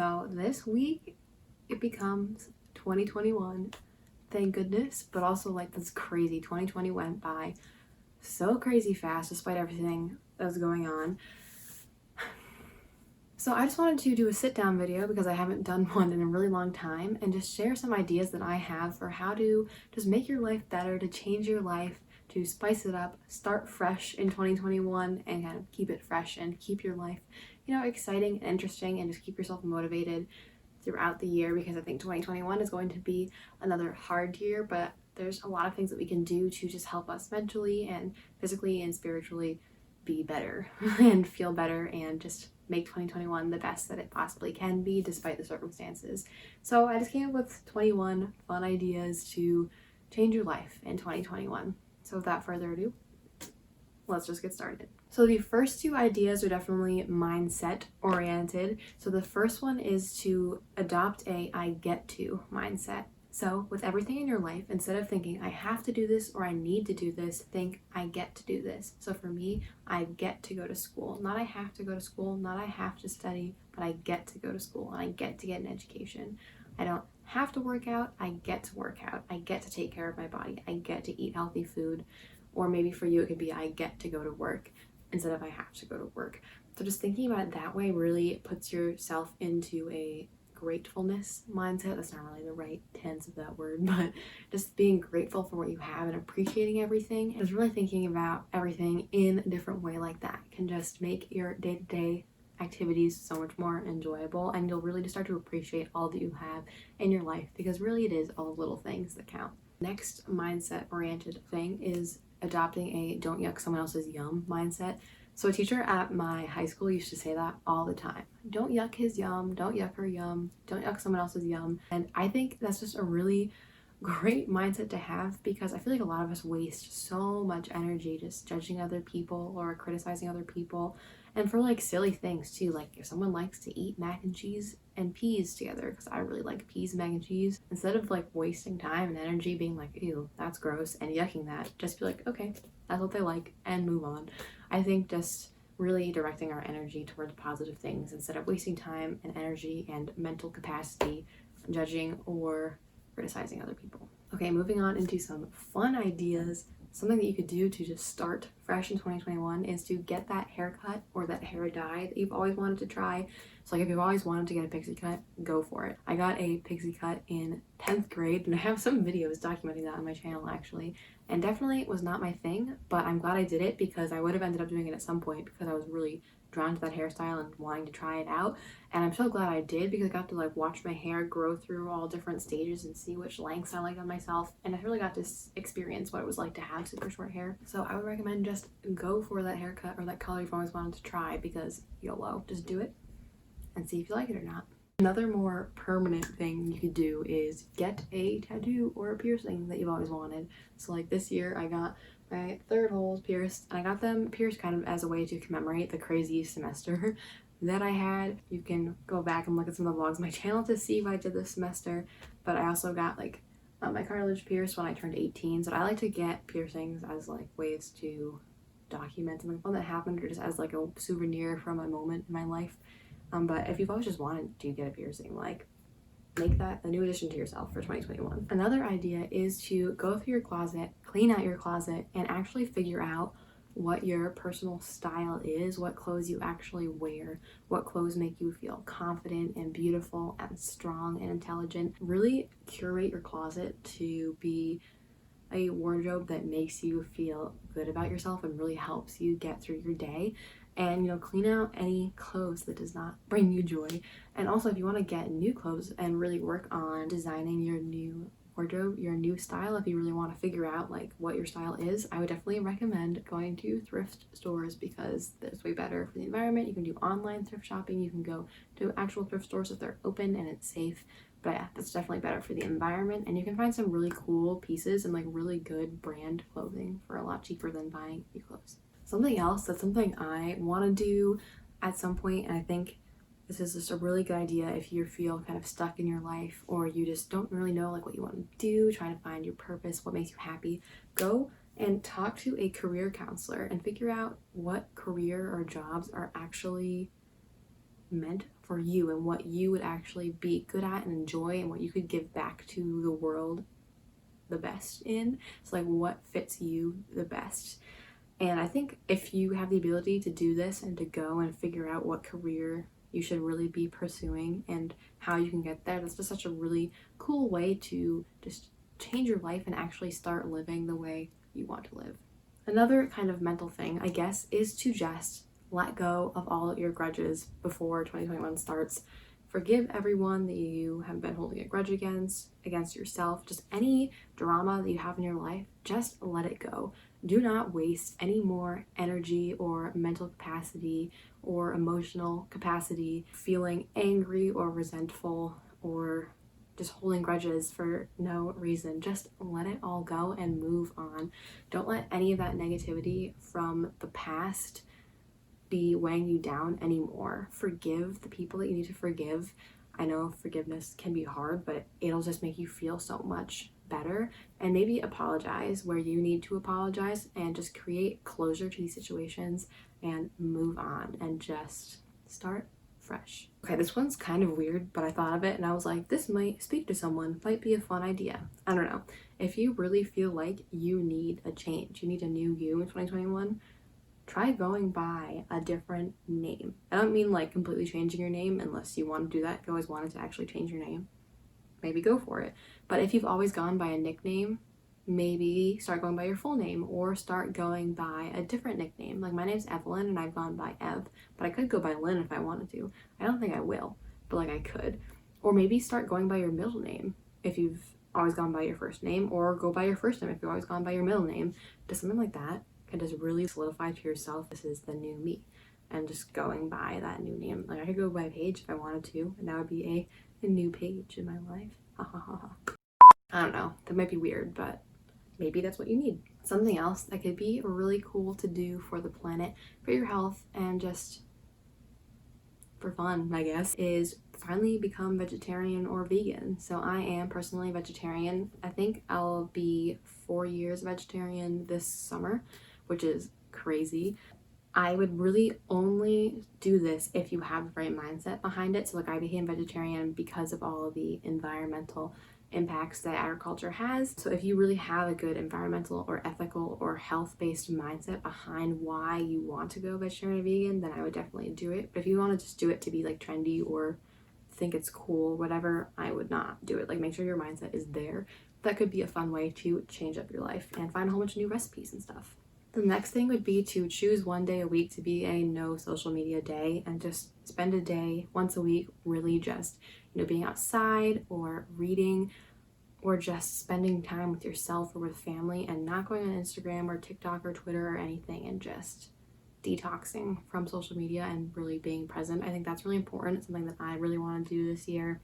So this week it becomes 2021, thank goodness, but also like that's crazy. 2020 went by so crazy fast despite everything that was going on. So I just wanted to do a sit down video because I haven't done one in a really long time and just share some ideas that I have for how to just make your life better, to change your life, to spice it up, start fresh in 2021 and kind of keep it fresh and keep your life, exciting and interesting, and just keep yourself motivated throughout the year, because I think 2021 is going to be another hard year, but there's a lot of things that we can do to just help us mentally and physically and spiritually be better and feel better and just make 2021 the best that it possibly can be despite the circumstances. So I just came up with 21 fun ideas to change your life in 2021. So without further ado, let's just get started. So the first two ideas are definitely mindset oriented. So the first one is to adopt a I get to mindset. So with everything in your life, instead of thinking I have to do this or I need to do this, think I get to do this. So for me, I get to go to school. Not I have to go to school, not I have to study, but I get to go to school and I get to get an education. I don't have to work out, I get to work out. I get to take care of my body. I get to eat healthy food. Or maybe for you, it could be I get to go to work instead of I have to go to work. So just thinking about it that way really puts yourself into a gratefulness mindset. That's not really the right tense of that word, but just being grateful for what you have and appreciating everything. And just really thinking about everything in a different way like that can just make your day-to-day activities so much more enjoyable, and you'll really just start to appreciate all that you have in your life, because really it is all the little things that count. Next mindset oriented thing is adopting a don't yuck someone else's yum mindset. So a teacher at my high school used to say that all the time. Don't yuck his yum, don't yuck her yum, don't yuck someone else's yum. And I think that's just a really great mindset to have, because I feel like a lot of us waste so much energy just judging other people or criticizing other people, and for like silly things too. Like if someone likes to eat mac and cheese and peas together, because I really like peas, mac and cheese, instead of like wasting time and energy being like, ew, that's gross, and yucking that, just be like, okay, that's what they like, and move on. I think just really directing our energy towards positive things instead of wasting time and energy and mental capacity judging or criticizing other people. Okay, moving on into some fun ideas. Something that you could do to just start fresh in 2021 is to get that haircut or that hair dye that you've always wanted to try. So like if you've always wanted to get a pixie cut, go for it. I got a pixie cut in 10th grade, and I have some videos documenting that on my channel actually. And definitely was not my thing, but I'm glad I did it, because I would have ended up doing it at some point because I was really drawn to that hairstyle and wanting to try it out. And I'm so glad I did, because I got to like watch my hair grow through all different stages and see which lengths I liked on myself, and I really got to experience what it was like to have super short hair. So I would recommend just go for that haircut or that color you've always wanted to try, because YOLO, just do it and see if you like it or not. Another more permanent thing you could do is get a tattoo or a piercing that you've always wanted. So like this year I got my third holes pierced, and I got them pierced kind of as a way to commemorate the crazy semester that I had. You can go back and look at some of the vlogs on my channel to see what I did this semester, but I also got like my cartilage pierced when I turned 18. So I like to get piercings as like ways to document something fun that happened, or just as like a souvenir from a moment in my life. But if you've always just wanted to get a piercing, like make that a new addition to yourself for 2021. Another idea is to go through your closet, clean out your closet, and actually figure out what your personal style is, what clothes you actually wear, what clothes make you feel confident and beautiful and strong and intelligent. Really curate your closet to be a wardrobe that makes you feel good about yourself and really helps you get through your day. And clean out any clothes that does not bring you joy. And also, if you want to get new clothes and really work on designing your new wardrobe, your new style, if you really want to figure out like what your style is, I would definitely recommend going to thrift stores, because that's way better for the environment. You can do online thrift shopping, you can go to actual thrift stores if they're open and it's safe. But yeah, that's definitely better for the environment, and you can find some really cool pieces and like really good brand clothing for a lot cheaper than buying new clothes. Something else that's something I want to do at some point, and I think this is just a really good idea if you feel kind of stuck in your life, or you just don't really know like what you want to do, trying to find your purpose, what makes you happy. Go and talk to a career counselor and figure out what career or jobs are actually meant for you and what you would actually be good at and enjoy and what you could give back to the world the best in. So like what fits you the best. And I think if you have the ability to do this and to go and figure out what career you should really be pursuing and how you can get there, that's just such a really cool way to just change your life and actually start living the way you want to live. Another kind of mental thing, I guess, is to just let go of all your grudges before 2021 starts. Forgive everyone that you have been holding a grudge against yourself, just any drama that you have in your life, just let it go. Do not waste any more energy or mental capacity or emotional capacity feeling angry or resentful or just holding grudges for no reason. Just let it all go and move on. Don't let any of that negativity from the past be weighing you down anymore. Forgive the people that you need to forgive. I know forgiveness can be hard, but it'll just make you feel so much better. And maybe apologize where you need to apologize and just create closure to these situations and move on and just start fresh. Okay, this one's kind of weird, but I thought of it and I was like, this might speak to someone, might be a fun idea. I don't know. If you really feel like you need a change, you need a new you in 2021, try going by a different name. I don't mean like completely changing your name unless you want to do that. If you always wanted to actually change your name, maybe go for it. But if you've always gone by a nickname, maybe start going by your full name or start going by a different nickname. Like my name's Evelyn and I've gone by Ev, but I could go by Lynn if I wanted to. I don't think I will, but like I could. Or maybe start going by your middle name if you've always gone by your first name, or go by your first name if you've always gone by your middle name. Just something like that can just really solidify to yourself, this is the new me, and just going by that new name. Like I could go by Paige if I wanted to, and that would be a new page in my life. Ha ha ha ha. I don't know, that might be weird, but maybe that's what you need. Something else that could be really cool to do for the planet, for your health, and just for fun, I guess, is finally become vegetarian or vegan. So I am personally vegetarian. I think I'll be 4 years vegetarian this summer, which is crazy. I would really only do this if you have the right mindset behind it. So like I became vegetarian because of all of the environmental impacts that agriculture has. So if you really have a good environmental or ethical or health-based mindset behind why you want to go vegetarian or vegan, then I would definitely do it. But if you want to just do it to be like trendy or think it's cool, whatever, I would not do it. Like make sure your mindset is there. That could be a fun way to change up your life and find a whole bunch of new recipes and stuff. The next thing would be to choose one day a week to be a no social media day and just spend a day once a week really just, being outside or reading or just spending time with yourself or with family and not going on Instagram or TikTok or Twitter or anything and just detoxing from social media and really being present. I think that's really important. It's something that I really want to do this year.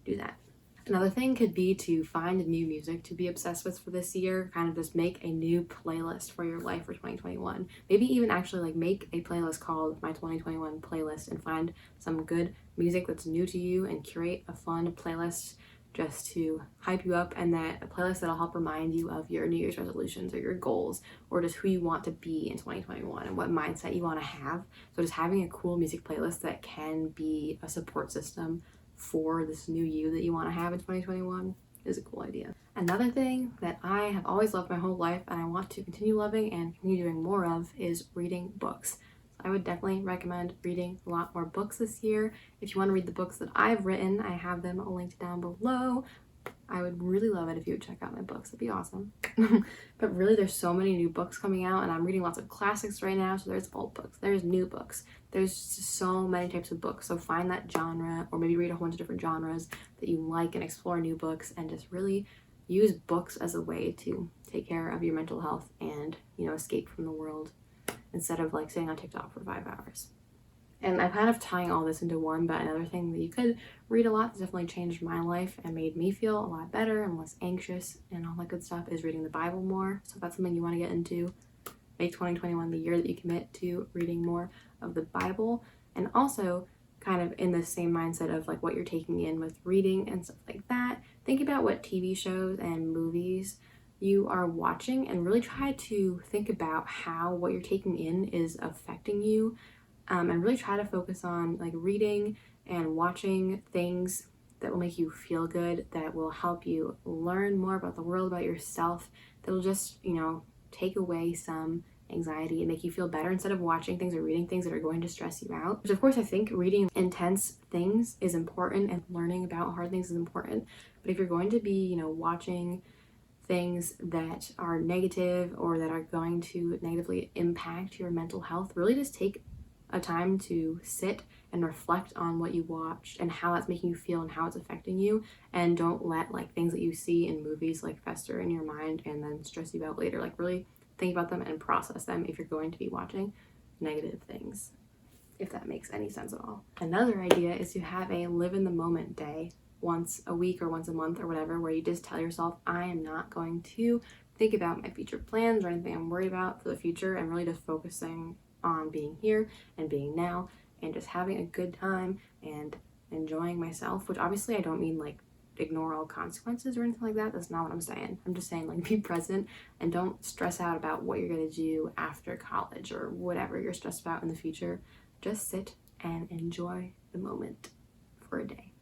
Do that. Another thing could be to find new music to be obsessed with for this year, kind of just make a new playlist for your life for 2021. Maybe even actually like make a playlist called My 2021 Playlist and find some good music that's new to you and curate a fun playlist just to hype you up, and that a playlist that'll help remind you of your New Year's resolutions or your goals or just who you want to be in 2021 and what mindset you want to have. So just having a cool music playlist that can be a support system for this new you that you want to have in 2021 is a cool idea. Another thing that I have always loved my whole life and I want to continue loving and continue doing more of is reading books. I would definitely recommend reading a lot more books this year. If you want to read the books that I've written, I have them linked down below. I would really love it if you would check out my books. That'd be awesome. But really, there's so many new books coming out, and I'm reading lots of classics right now. So there's old books, there's new books, there's just so many types of books. So find that genre, or maybe read a whole bunch of different genres that you like and explore new books, and just really use books as a way to take care of your mental health and, escape from the world instead of like sitting on TikTok for 5 hours. And I'm kind of tying all this into one, but another thing that you could read a lot that definitely changed my life and made me feel a lot better and less anxious and all that good stuff is reading the Bible more. So if that's something you want to get into, make 2021 the year that you commit to reading more of the Bible. And also kind of in the same mindset of like what you're taking in with reading and stuff like that, think about what TV shows and movies you are watching and really try to think about how what you're taking in is affecting you and really try to focus on like reading and watching things that will make you feel good, that will help you learn more about the world, about yourself, that will just, take away some anxiety and make you feel better instead of watching things or reading things that are going to stress you out. Which of course I think reading intense things is important and learning about hard things is important. But if you're going to be, watching things that are negative or that are going to negatively impact your mental health, really just take a time to sit and reflect on what you watched and how that's making you feel and how it's affecting you, and don't let like things that you see in movies like fester in your mind and then stress you out later. Like really think about them and process them if you're going to be watching negative things, if that makes any sense at all. Another idea is to have a live in the moment day once a week or once a month or whatever, where you just tell yourself, I am not going to think about my future plans or anything I'm worried about for the future, and really just focusing on being here and being now and just having a good time and enjoying myself. Which obviously I don't mean like ignore all consequences or anything like that. That's not what I'm saying. I'm just saying like be present and don't stress out about what you're going to do after college or whatever you're stressed about in the future. Just sit and enjoy the moment for a day.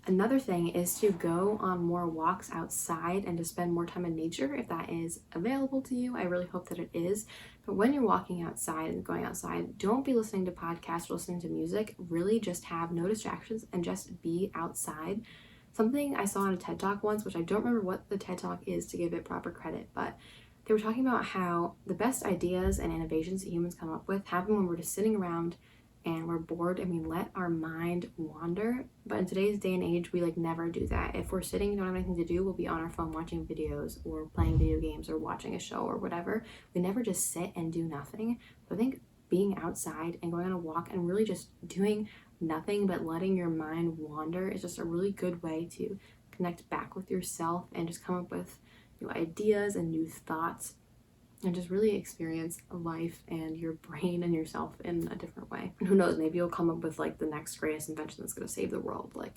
Another thing is to go on more walks outside and to spend more time in nature if that is available to you. I really hope that it is. But when you're walking outside and going outside, don't be listening to podcasts or listening to music. Really just have no distractions and just be outside. Something I saw on a TED Talk once, which I don't remember what the TED Talk is to give it proper credit, but they were talking about how the best ideas and innovations that humans come up with happen when we're just sitting around and we're bored and we let our mind wander. But in today's day and age, we like never do that. If we're sitting and don't have anything to do, we'll be on our phone watching videos or playing video games or watching a show or whatever. We never just sit and do nothing. So I think being outside and going on a walk and really just doing nothing but letting your mind wander is just a really good way to connect back with yourself and just come up with new ideas and new thoughts, and just really experience life and your brain and yourself in a different way. And who knows, maybe you'll come up with like the next greatest invention that's going to save the world. Like,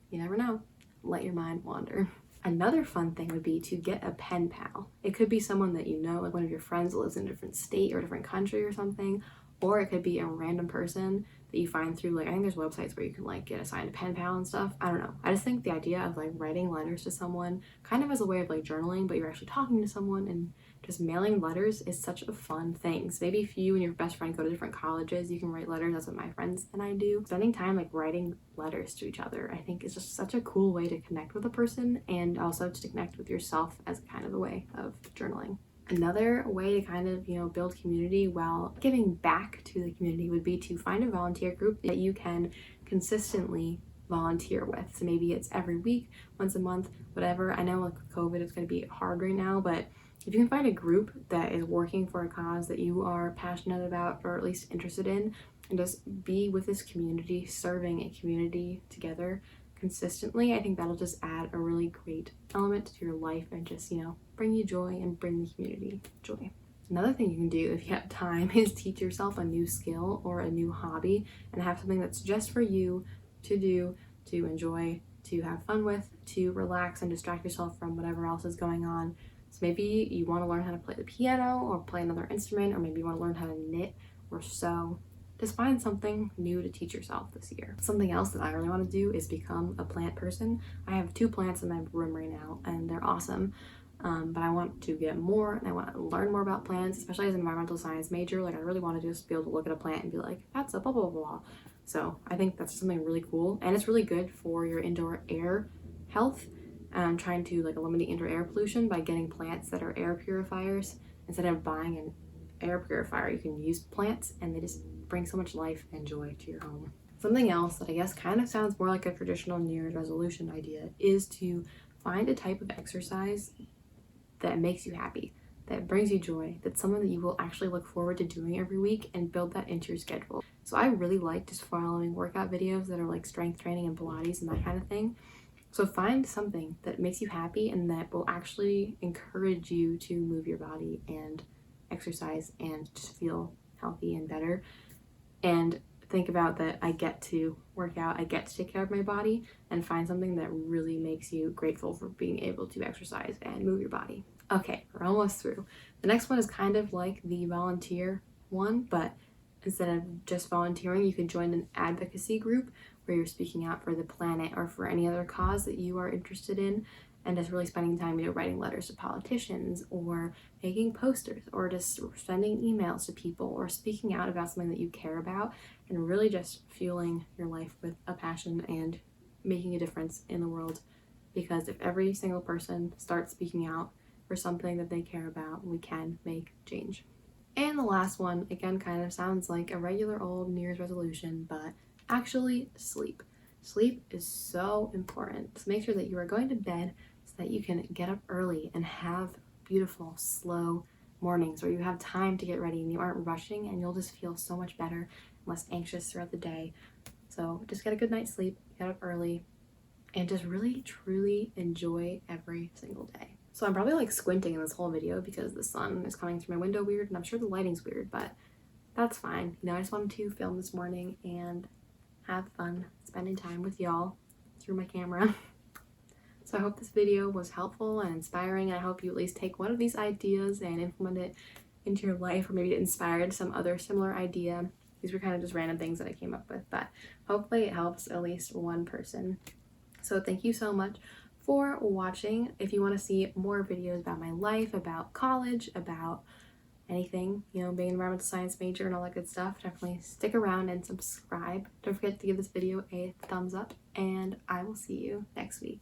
you never know. Let your mind wander. Another fun thing would be to get a pen pal. It could be someone that you know, like one of your friends that lives in a different state or a different country or something, or it could be a random person that you find through, like, I think there's websites where you can like get assigned a pen pal and stuff. I don't know. I just think the idea of like writing letters to someone kind of as a way of like journaling, but you're actually talking to someone, and just mailing letters is such a fun thing. So maybe if you and your best friend go to different colleges, you can write letters. That's what my friends and I do. Spending time like writing letters to each other, I think is just such a cool way to connect with a person, and also to connect with yourself as kind of a way of journaling. Another way to kind of, build community while giving back to the community would be to find a volunteer group that you can consistently volunteer with. So maybe it's every week, once a month, whatever. I know like with COVID it's going to be hard right now, but if you can find a group that is working for a cause that you are passionate about or at least interested in, and just be with this community, serving a community together consistently, I think that'll just add a really great element to your life and just, bring you joy and bring the community joy. Another thing you can do if you have time is teach yourself a new skill or a new hobby, and have something that's just for you to do, to enjoy, to have fun with, to relax and distract yourself from whatever else is going on. So maybe you want to learn how to play the piano or play another instrument, or maybe you want to learn how to knit or sew. Just find something new to teach yourself this year. Something else that I really want to do is become a plant person. I have 2 plants in my room right now and they're awesome. But I want to get more and I want to learn more about plants, especially as an environmental science major. Like I really want to just be able to look at a plant and be like, that's a blah, blah, blah, blah. So I think that's something really cool, and it's really good for your indoor air health. Trying to like eliminate indoor air pollution by getting plants that are air purifiers. Instead of buying an air purifier, you can use plants, and they just bring so much life and joy to your home. Something else that I guess kind of sounds more like a traditional New Year's resolution idea is to find a type of exercise that makes you happy, that brings you joy, that's something that you will actually look forward to doing every week, and build that into your schedule. So I really like just following workout videos that are like strength training and Pilates and that kind of thing. So find something that makes you happy and that will actually encourage you to move your body and exercise and just feel healthy and better. And think about that I get to work out, I get to take care of my body, and find something that really makes you grateful for being able to exercise and move your body. Okay, we're almost through. The next one is kind of like the volunteer one, but Instead of just volunteering, you can join an advocacy group where you're speaking out for the planet or for any other cause that you are interested in, and just really spending time, writing letters to politicians or making posters or just sending emails to people or speaking out about something that you care about, and really just fueling your life with a passion and making a difference in the world. Because if every single person starts speaking out for something that they care about, we can make change. And the last one, again, kind of sounds like a regular old New Year's resolution, but actually sleep. Sleep is so important. So make sure that you are going to bed so that you can get up early and have beautiful, slow mornings where you have time to get ready and you aren't rushing, and you'll just feel so much better and less anxious throughout the day. So just get a good night's sleep, get up early, and just really, truly enjoy every single day. So I'm probably like squinting in this whole video because the sun is coming through my window weird, and I'm sure the lighting's weird, but that's fine. I just wanted to film this morning and have fun spending time with y'all through my camera. So I hope this video was helpful and inspiring, and I hope you at least take one of these ideas and implement it into your life, or maybe it inspired some other similar idea. These were kind of just random things that I came up with, but hopefully it helps at least one person. So thank you so much for watching. If you want to see more videos about my life, about college, about anything, being an environmental science major and all that good stuff, definitely stick around and subscribe. Don't forget to give this video a thumbs up, and I will see you next week.